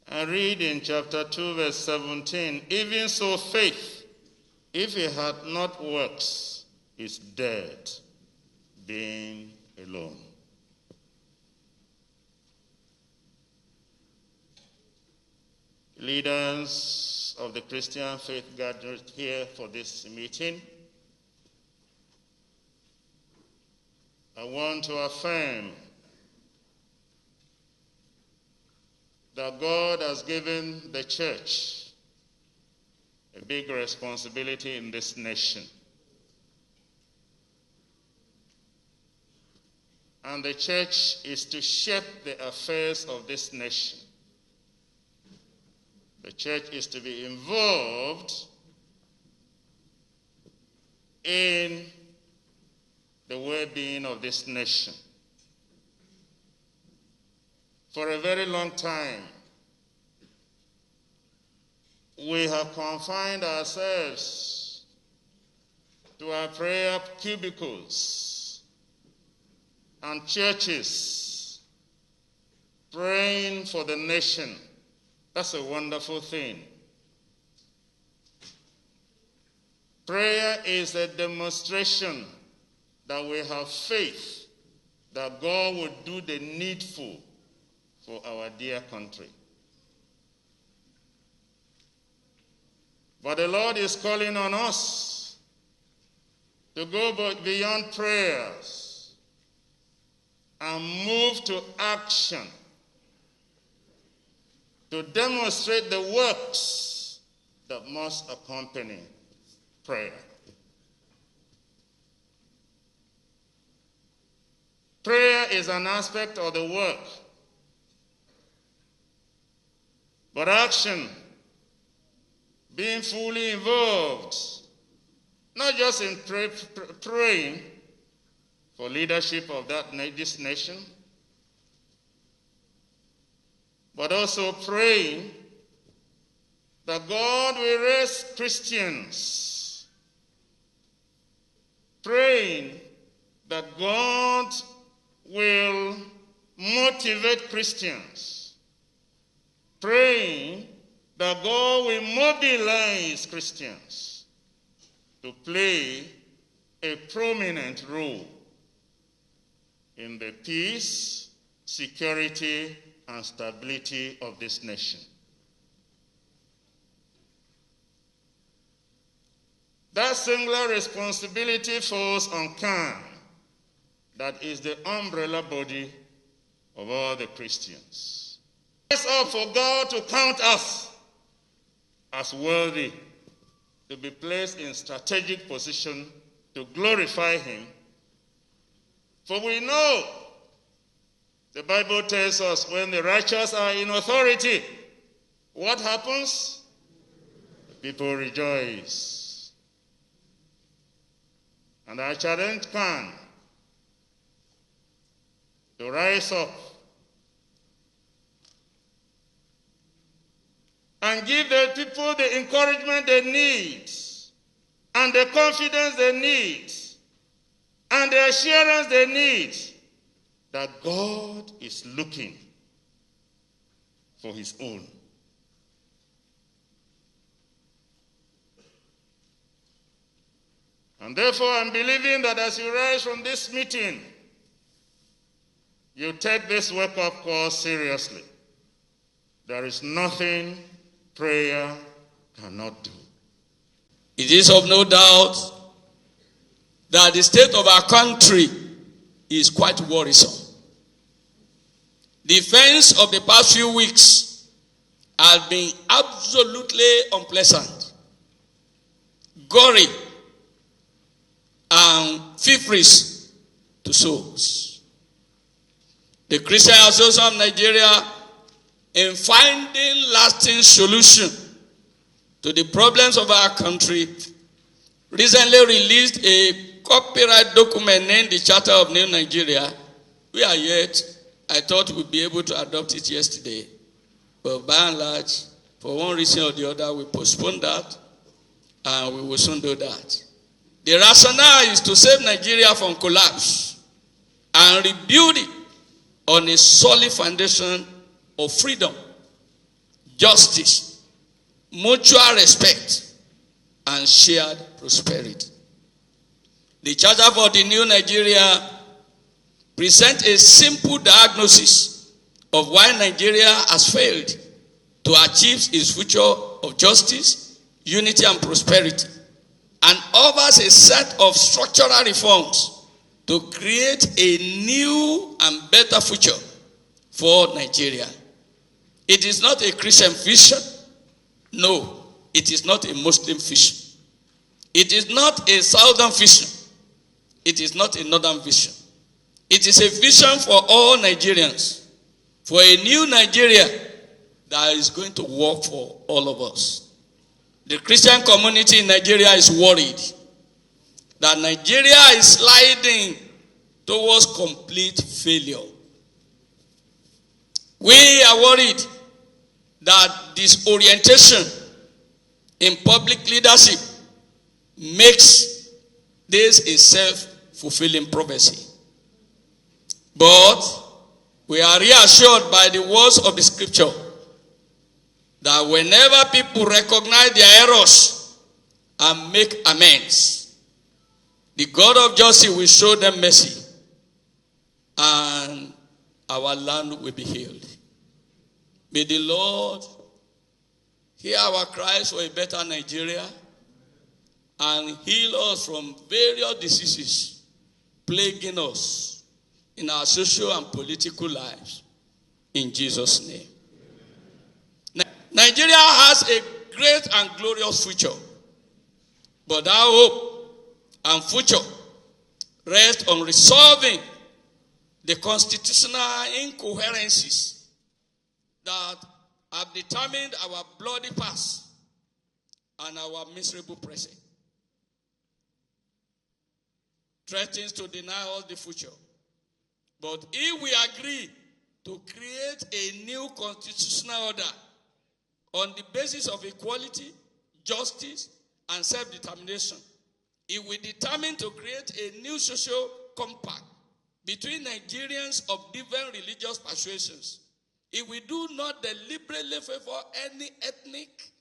I read in chapter 2, verse 17, even so faith, if it had not works, is dead, being alone. Leaders of the Christian faith gathered here for this meeting, I want to affirm that God has given the church a big responsibility in this nation. And the church is to shape the affairs of this nation. The church is to be involved in the well-being of this nation. For a very long time, we have confined ourselves to our prayer cubicles and churches, praying for the nation. That's a wonderful thing. Prayer is a demonstration that we have faith that God will do the needful for our dear country. But the Lord is calling on us to go beyond prayers and move to action, to demonstrate the works that must accompany prayer. Prayer is an aspect of the work, but action, being fully involved, not just in praying for leadership of this nation, but also praying that God will raise Christians, praying that God will motivate Christians, praying that God will mobilize Christians to play a prominent role in the peace, security, and stability of this nation. That singular responsibility falls on CAN, that is the umbrella body of all the Christians. It's up for God to count us as worthy to be placed in strategic position to glorify him. For we know, the Bible tells us, when the righteous are in authority, what happens? The people rejoice. And I challenge CAN to rise up and give the people the encouragement they need, and the confidence they need, and the assurance they need that God is looking for his own. And therefore, I'm believing that as you rise from this meeting, you take this wake-up call seriously. There is nothing prayer cannot do. It is of no doubt that the state of our country is quite worrisome. The events of the past few weeks have been absolutely unpleasant, gory, and feverish to souls. The Christian Association of Nigeria, in finding lasting solution to the problems of our country, recently released a copyright document named the Charter of New Nigeria. We are yet, I thought we'd be able to adopt it yesterday. But by and large, for one reason or the other, we postponed that, and we will soon do that. The rationale is to save Nigeria from collapse and rebuild it on a solid foundation of freedom, justice, mutual respect, and shared prosperity. The Charter for the New Nigeria presents a simple diagnosis of why Nigeria has failed to achieve its future of justice, unity, and prosperity, and offers a set of structural reforms to create a new and better future for Nigeria. It is not a Christian vision. No, it is not a Muslim vision. It is not a southern vision. It is not a northern vision. It is a vision for all Nigerians, for a new Nigeria that is going to work for all of us. The Christian community in Nigeria is worried that Nigeria is sliding towards complete failure. We are worried that disorientation in public leadership makes this a self-fulfilling prophecy. But we are reassured by the words of the scripture that whenever people recognize their errors and make amends, the God of justice will show them mercy and our land will be healed. May the Lord hear our cries for a better Nigeria and heal us from various diseases plaguing us in our social and political lives. In Jesus' name. Nigeria has a great and glorious future, but our hope and future rest on resolving the constitutional incoherencies that have determined our bloody past and our miserable present. Threatens to deny us the future. But if we agree to create a new constitutional order on the basis of equality, justice, and self-determination, if we determine to create a new social compact between Nigerians of different religious persuasions, if we do not deliberately favor any ethnic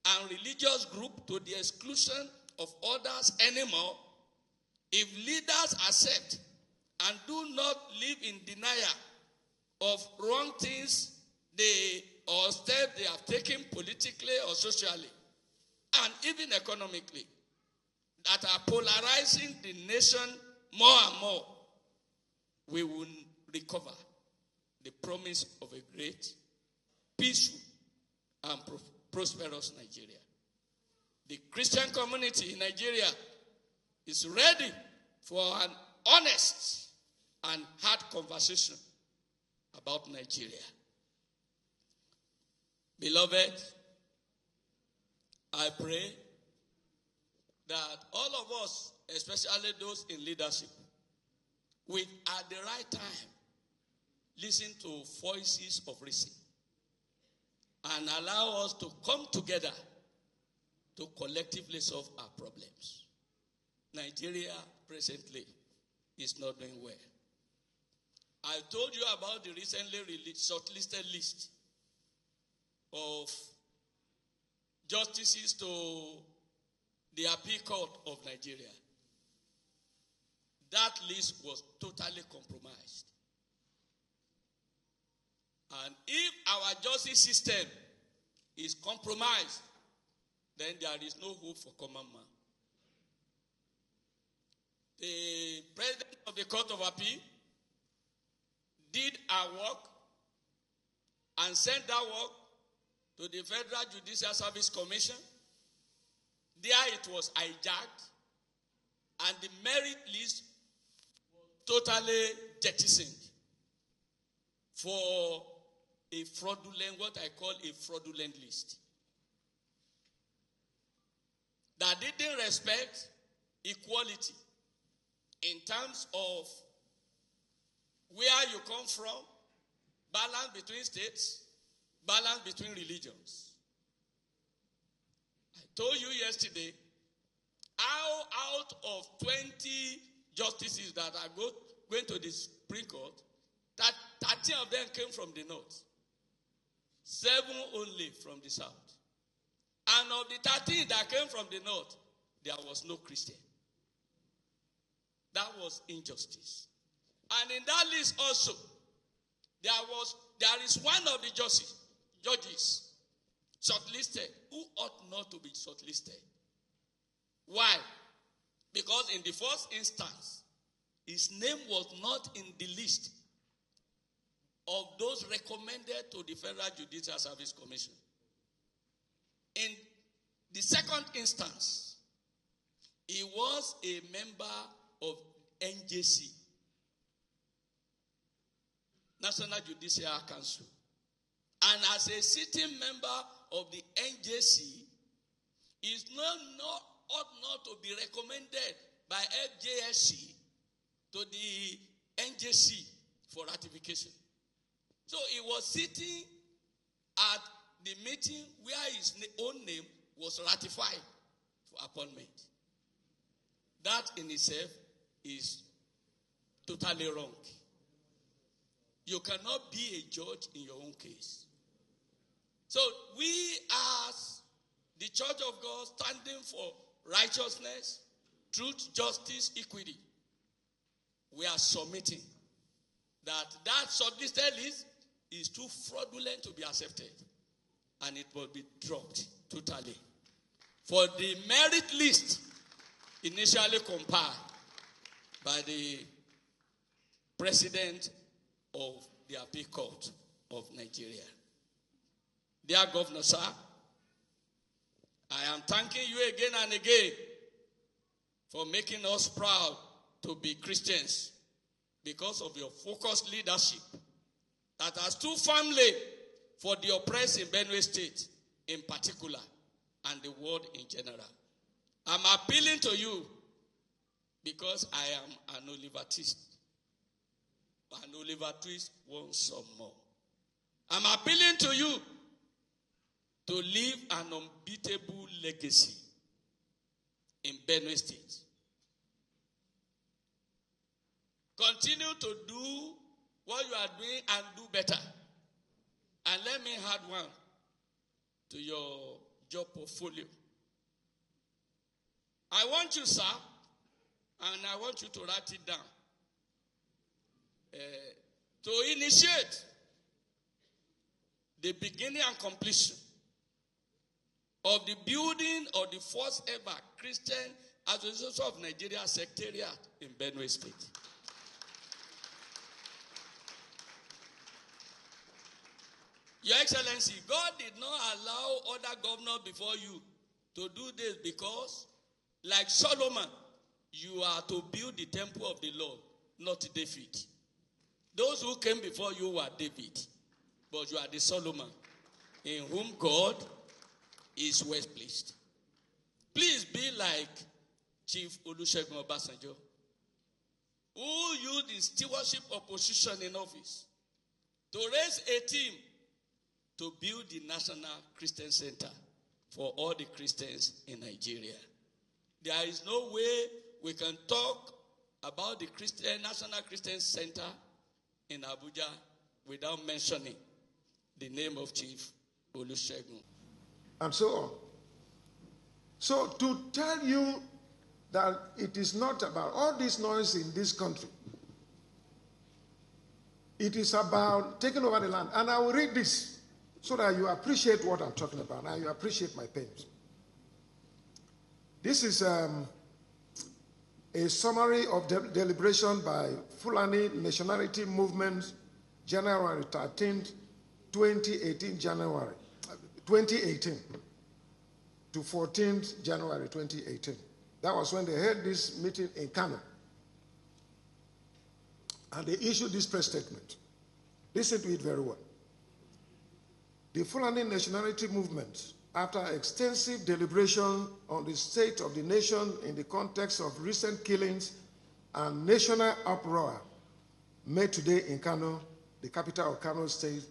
and religious group to the exclusion of others anymore, if leaders accept and do not live in denial of wrong things or steps they have taken politically or socially, and even economically, that are polarizing the nation more and more, we will recover the promise of a great, peaceful, and prosperous Nigeria. The Christian community in Nigeria is ready for an honest and hard conversation about Nigeria. Beloved, I pray that all of us, especially those in leadership, will at the right time listen to voices of reason and allow us to come together to collectively solve our problems. Nigeria presently is not doing well. I told you about the recently released shortlisted list of justices to the Appeal Court of Nigeria. That list was totally compromised. And if our justice system is compromised, then there is no hope for common man. The president of the Court of Appeal did our work and sent that work to the Federal Judicial Service Commission. There it was hijacked, and the merit list was totally jettisoned for a fraudulent, what I call a fraudulent list, that didn't respect equality in terms of where you come from, balance between states, balance between religions. I told you yesterday how out of 20 justices that are going to the Supreme Court, that 13 of them came from the north, 7 only from the south. And of the 13 that came from the north, there was no Christian. That was injustice. And in that list also, there is one of the judges shortlisted who ought not to be shortlisted. Why? Because in the first instance, his name was not in the list of those recommended to the Federal Judicial Service Commission. In the second instance, he was a member of NJC, National Judicial Council. And as a sitting member of the NJC, he ought not to be recommended by FJSC to the NJC for ratification. So he was sitting at the meeting where his own name was ratified for appointment. That in itself is totally wrong. You cannot be a judge in your own case. So we as the Church of God standing for righteousness, truth, justice, equity, we are submitting that shortlisted list is too fraudulent to be accepted, and it will be dropped totally. For the merit list initially compiled by the President of the Appeal Court of Nigeria. Dear Governor, sir, I am thanking you again and again for making us proud to be Christians because of your focused leadership that has stood firmly for the oppressed in Benue State in particular and the world in general. I'm appealing to you because I am an Olivertist. An Olivertist wants some more. I'm appealing to you to leave an unbeatable legacy in Benue State. Continue to do what you are doing and do better. And let me add one to your job portfolio. I want you, sir, and I want you to write it down, to initiate the beginning and completion of the building of the first ever Christian Association of Nigeria Secretariat in Benue State. Your Excellency, God did not allow other governors before you to do this because, like Solomon, you are to build the temple of the Lord, not David. Those who came before you were David, but you are the Solomon, in whom God is well pleased. Please be like Chief Olusegun Obasanjo, who used his stewardship of position in office to raise a team to build the National Christian Center for all the Christians in Nigeria. There is no way we can talk about the National Christian Center in Abuja without mentioning the name of Chief Olusegun. And so on. So to tell you that it is not about all this noise in this country, it is about taking over the land. And I will read this so that you appreciate what I'm talking about and you appreciate my pains. This is a summary of deliberation by Fulani Nationality Movement, January 13th, 2018 to 14th January 2018. That was when they held this meeting in Kano. And they issued this press statement. Listen to it very well. The Fulani Nationality Movement after extensive deliberation on the state of the nation in the context of recent killings and national uproar made today in Kano, the capital of Kano State,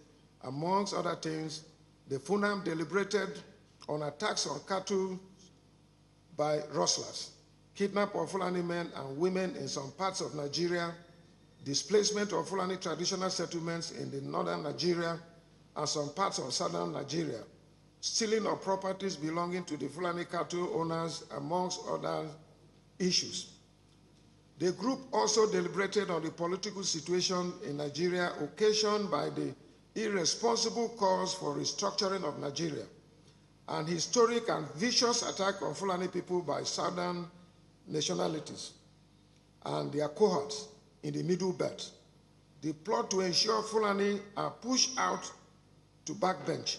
amongst other things, the FUNAM deliberated on attacks on cattle by rustlers, kidnap of Fulani men and women in some parts of Nigeria, displacement of Fulani traditional settlements in the northern Nigeria and some parts of southern Nigeria, stealing of properties belonging to the Fulani cattle owners, amongst other issues. The group also deliberated on the political situation in Nigeria occasioned by the irresponsible calls for restructuring of Nigeria, and historic and vicious attack on Fulani people by southern nationalities and their cohorts in the Middle Belt. The plot to ensure Fulani are pushed out to backbench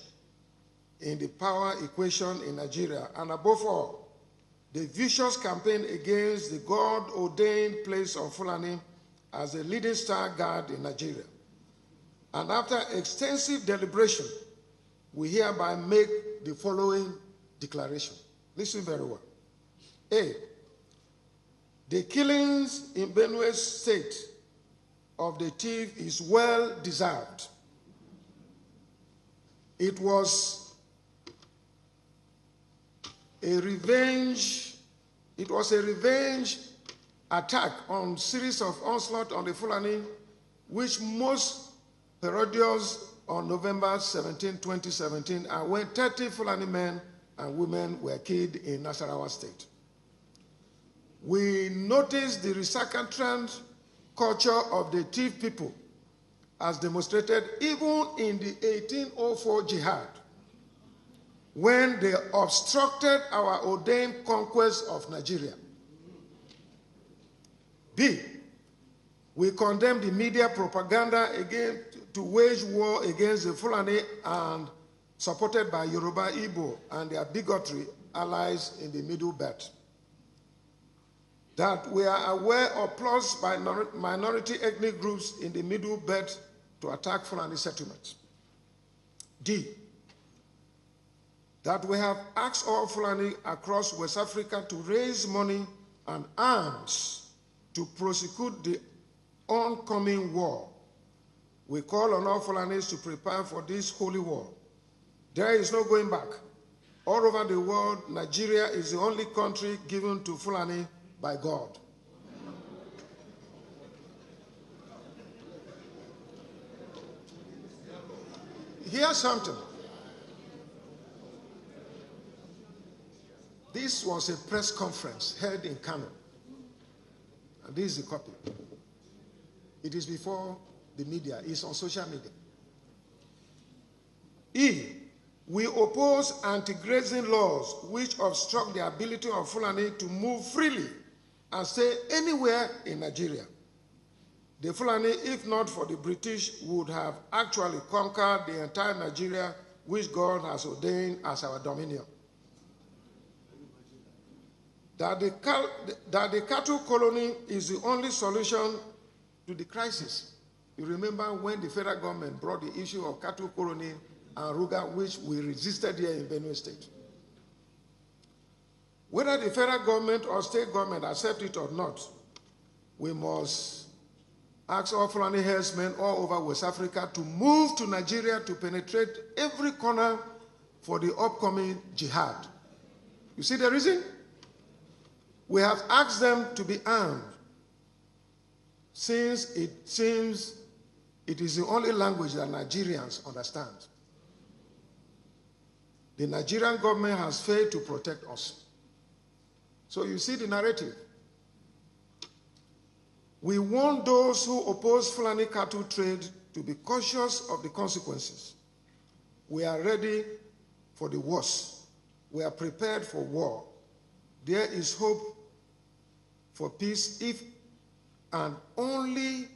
in the power equation in Nigeria, and above all, the vicious campaign against the God-ordained place of Fulani as a leading star guard in Nigeria. And after extensive deliberation, we hereby make the following declaration. Listen very well. A, the killings in Benue State of the thief is well deserved. It was a revenge attack on series of onslaught on the Fulani, which most parodious on November 17, 2017, and when 30 Fulani men and women were killed in Nasarawa State. We noticed the recalcitrant culture of the thief people as demonstrated even in the 1804 jihad, when they obstructed our ordained conquest of Nigeria. B, we condemn the media propaganda again to wage war against the Fulani and supported by Yoruba, Igbo, and their bigotry allies in the Middle Belt. That we are aware of plots by minority ethnic groups in the Middle Belt to attack Fulani settlements. D, that we have asked all Fulani across West Africa to raise money and arms to prosecute the oncoming war. We call on all Fulanis to prepare for this holy war. There is no going back. All over the world, Nigeria is the only country given to Fulani by God. Here's something. This was a press conference held in Kano. And this is the copy. It is before the media. It's on social media. E, we oppose anti-grazing laws which obstruct the ability of Fulani to move freely and stay anywhere in Nigeria. The Fulani, if not for the British, would have actually conquered the entire Nigeria which God has ordained as our dominion. That the cattle colony is the only solution to the crisis. You remember when the federal government brought the issue of cattle colony and Ruga, which we resisted here in Benue State. Whether the federal government or state government accept it or not, we must ask all Fulani herdsmen all over West Africa to move to Nigeria to penetrate every corner for the upcoming jihad. You see the reason? We have asked them to be armed, since it seems it is the only language that Nigerians understand. The Nigerian government has failed to protect us. So you see the narrative. We want those who oppose Fulani cattle trade to be cautious of the consequences. We are ready for the worst. We are prepared for war. There is hope for peace if and only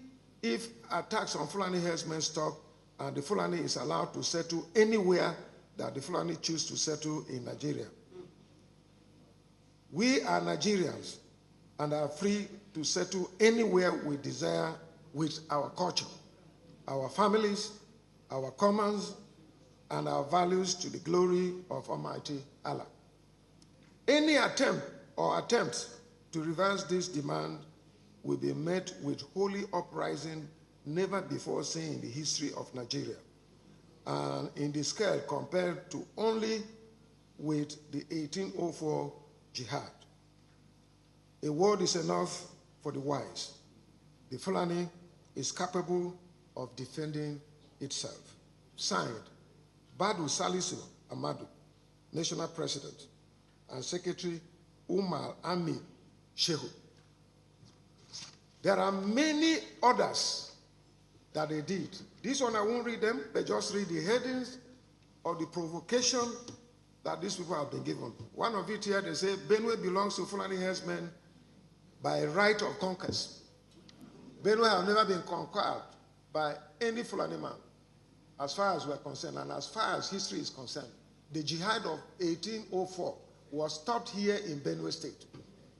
if attacks on Fulani herdsmen stop and the Fulani is allowed to settle anywhere that the Fulani choose to settle in Nigeria. We are Nigerians and are free to settle anywhere we desire with our culture, our families, our commons, and our values to the glory of Almighty Allah. Any attempt or attempts to reverse this demand will be met with holy uprising never before seen in the history of Nigeria, and in the scale compared to only with the 1804 jihad. A word is enough for the wise. The Fulani is capable of defending itself. Signed, Badu Salisu Amadu, National President, and Secretary Umar Amir Shehu. There are many others that they did. This one I won't read them, but just read the headings of the provocation that these people have been given. One of it here, they say, Benue belongs to Fulani herdsmen by right of conquest. Benue have never been conquered by any Fulani man, as far as we're concerned, and as far as history is concerned. The jihad of 1804 was stopped here in Benue State.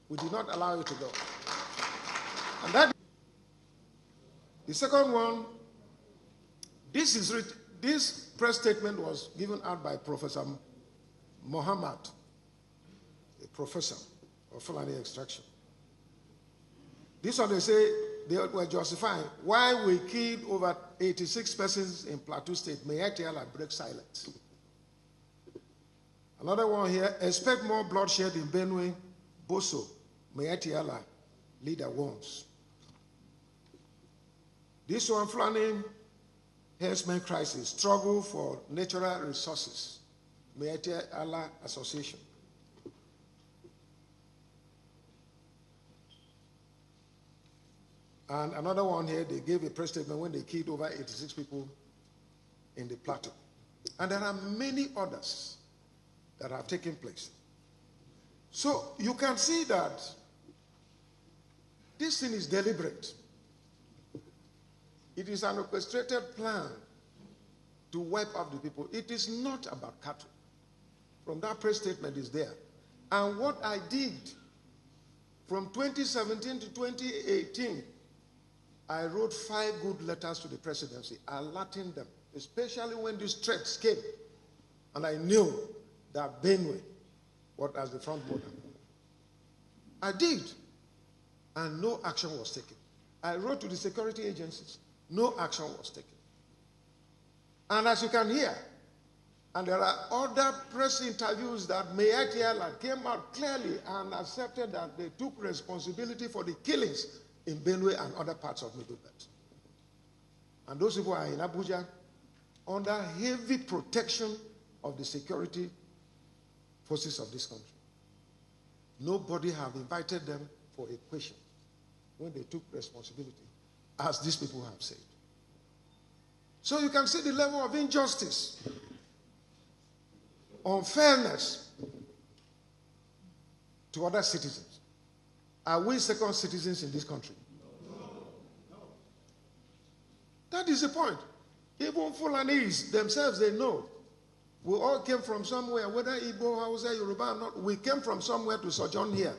We did not allow it to go. And that, the second one, this press statement was given out by Professor Muhammad, a professor of Fulani extraction. This one, they say they were justifying why we killed over 86 persons in Plateau State. May Allah break silence. Another one here, expect more bloodshed in Benue, Boso. May Allah leader warns. This one, Fulani herdsmen crisis, struggle for natural resources. May Allah Association. And another one here, they gave a press statement when they killed over 86 people in the plateau. And there are many others that have taken place. So you can see that this thing is deliberate. It is an orchestrated plan to wipe out the people. It is not about cattle. From that press statement is there. And what I did from 2017 to 2018, I wrote 5 good letters to the presidency, alerting them, especially when these threats came. And I knew that Benue was as the front border. I did, and no action was taken. I wrote to the security agencies, no action was taken. And as you can hear, and there are other press interviews that Mayatiala came out clearly and accepted that they took responsibility for the killings in Benue and other parts of Middle Belt. And those people are in Abuja under heavy protection of the security forces of this country. Nobody have invited them for a question when they took responsibility, as these people have said. So you can see the level of injustice, unfairness to other citizens. Are we second citizens in this country? No. That is the point. Even Fulanis themselves, they know. We all came from somewhere, whether Igbo, Hausa, Yoruba or not, we came from somewhere to sojourn here.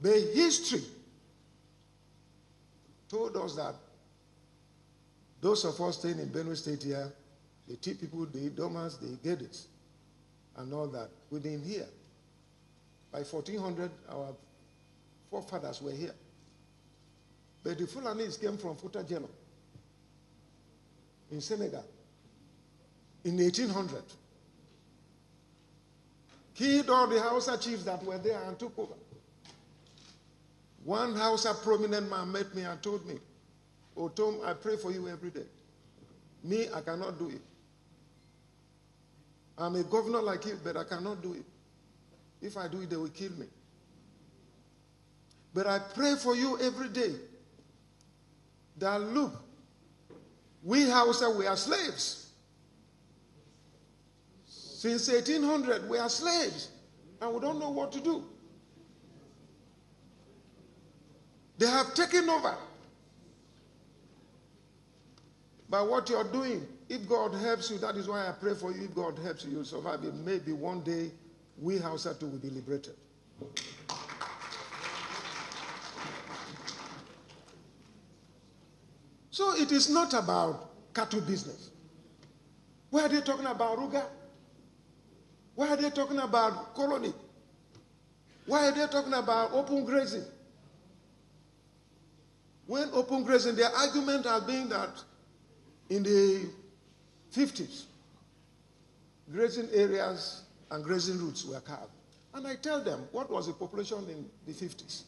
The history told us that those of us staying in Benue State here, the T people, the Idomas, the Gedes, and all that, we've been here. By 1400, our forefathers were here. But the Fulanis came from Futa Jelo in Senegal in 1800. Killed all the Hausa chiefs that were there and took over. One Hausa prominent man met me and told me, Ortom, I pray for you every day. Me, I cannot do it. I'm a governor like you, but I cannot do it. If I do it, they will kill me. But I pray for you every day that, look, we Hausa, we are slaves. Since 1800, we are slaves, and we don't know what to do. They have taken over. But what you're doing, if God helps you, that is why I pray for you. If God helps you, you'll survive it. Maybe one day, we Hausa too will be liberated. So it is not about cattle business. Why are they talking about Ruga? Why are they talking about colony? Why are they talking about open grazing? When open grazing, their argument has been that in the 50s, grazing areas and grazing routes were carved. And I tell them, what was the population in the 50s?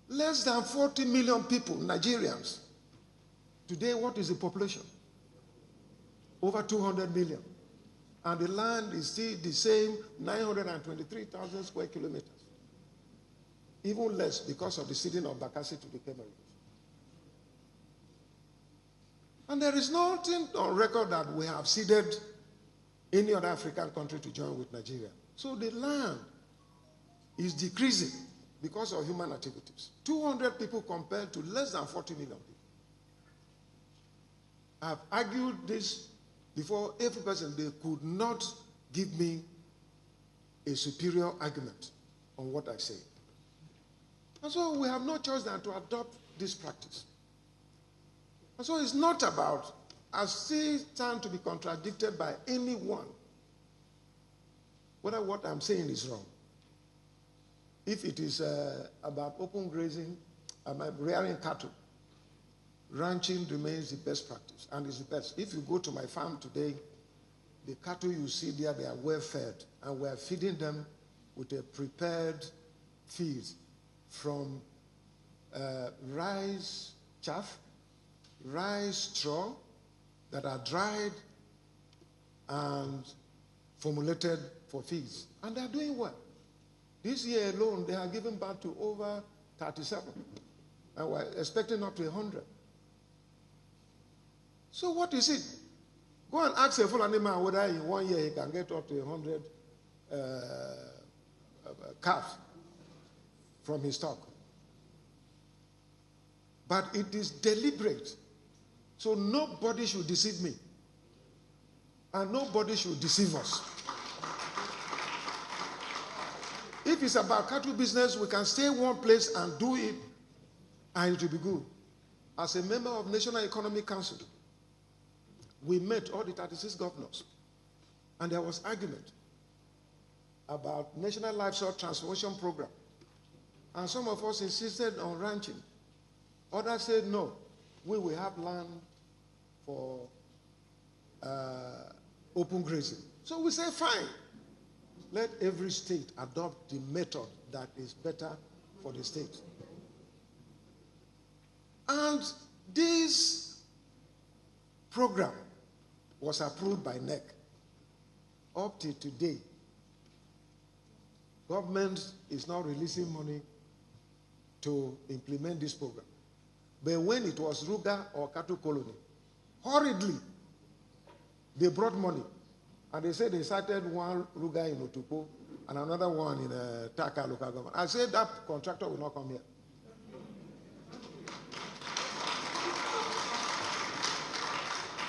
Less than 40 million people, Nigerians. Today, what is the population? Over 200 million. And the land is still the same, 923,000 square kilometers. Even less because of the ceding of Bakassi to the Cameroons. And there is nothing on record that we have ceded any other African country to join with Nigeria. So the land is decreasing because of human activities. 200 people compared to less than 40 million people. I have argued this before every person. They could not give me a superior argument on what I say. And so we have no choice than to adopt this practice. And so it's not about, I still stand to be contradicted by anyone, whether what I'm saying is wrong. If it is about open grazing, rearing cattle, ranching remains the best practice, and is the best. If you go to my farm today, the cattle you see there, they are well fed, and we are feeding them with a prepared feed from rice chaff, rice straw that are dried and formulated for feeds. And they are doing well. This year alone, they have given birth to over 37. And we're expecting up to 100. So what is it? Go and ask a Fulani man whether in 1 year he can get up to 100 calves from his stock. But it is deliberate. So nobody should deceive me. And nobody should deceive us. If it's about cattle business, we can stay one place and do it, and it will be good. As a member of National Economic Council, we met all the 36 governors, and there was argument about National Livestock Transformation Program. And some of us insisted on ranching. Others said, no, we will have land for open grazing. So we say, fine. Let every state adopt the method that is better for the state. And this program was approved by NEC. Up to today, government is now releasing money to implement this program. But when it was Ruga or cattle colony, hurriedly, they brought money. And they said they started one Ruga in Otupo and another one in Taka local government. I said that contractor will not come here.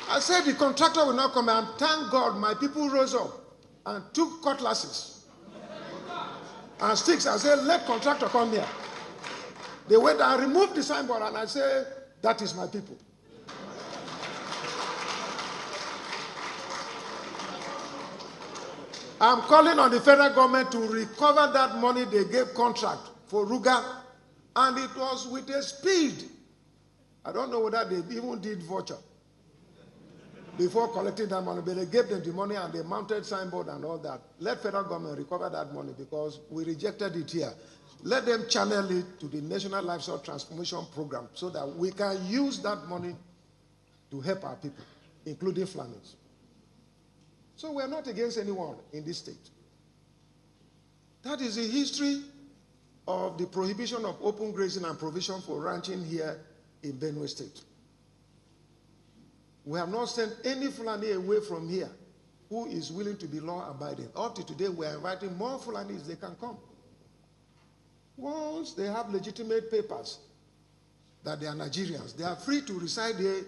I said the contractor will not come here, and thank God my people rose up and took cutlasses and sticks. I said, let contractor come here. They went and removed the signboard, and I said, that is my people. I'm calling on the federal government to recover that money they gave contract for Ruga, and it was with a speed. I don't know whether they even did voucher before collecting that money, but they gave them the money and they mounted signboard and all that. Let federal government recover that money because we rejected it here. Let them channel it to the National Livestock Transformation Program so that we can use that money to help our people, including Flanders. So we're not against anyone in this state. That is the history of the prohibition of open grazing and provision for ranching here in Benue State. We have not sent any Fulani away from here who is willing to be law-abiding. Up to today, we are inviting more Fulanis, they can come. Once they have legitimate papers that they are Nigerians, they are free to reside here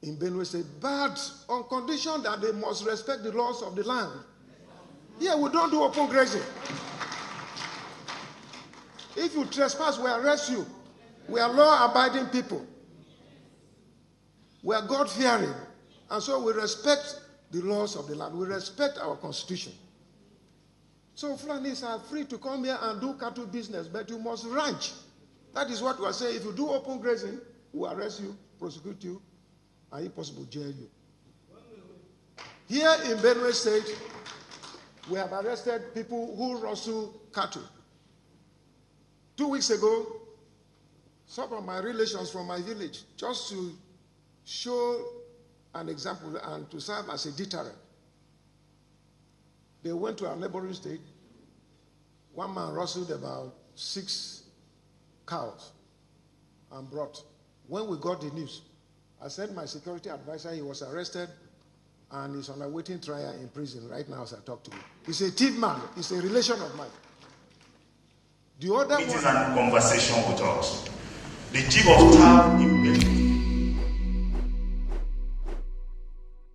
in Benue State, but on condition that they must respect the laws of the land. Here, we don't do open grazing. If you trespass, we arrest you. We are law-abiding people. We are God-fearing. And so we respect the laws of the land. We respect our constitution. So Fulanis are free to come here and do cattle business, but you must ranch. That is what we are saying. If you do open grazing, we will arrest you, prosecute you, and if possible, jail you. Here in Benue State, we have arrested people who rustle cattle. 2 weeks ago, some of my relations from my village, just to show an example and to serve as a deterrent, they went to our neighboring state. One man rustled about 6 cows and brought. When we got the news, I sent my security advisor. He was arrested and is on a waiting trial in prison right now as I talk to you. He's a thief man. He's a relation of mine. The other it is a conversation with us. The chief of staff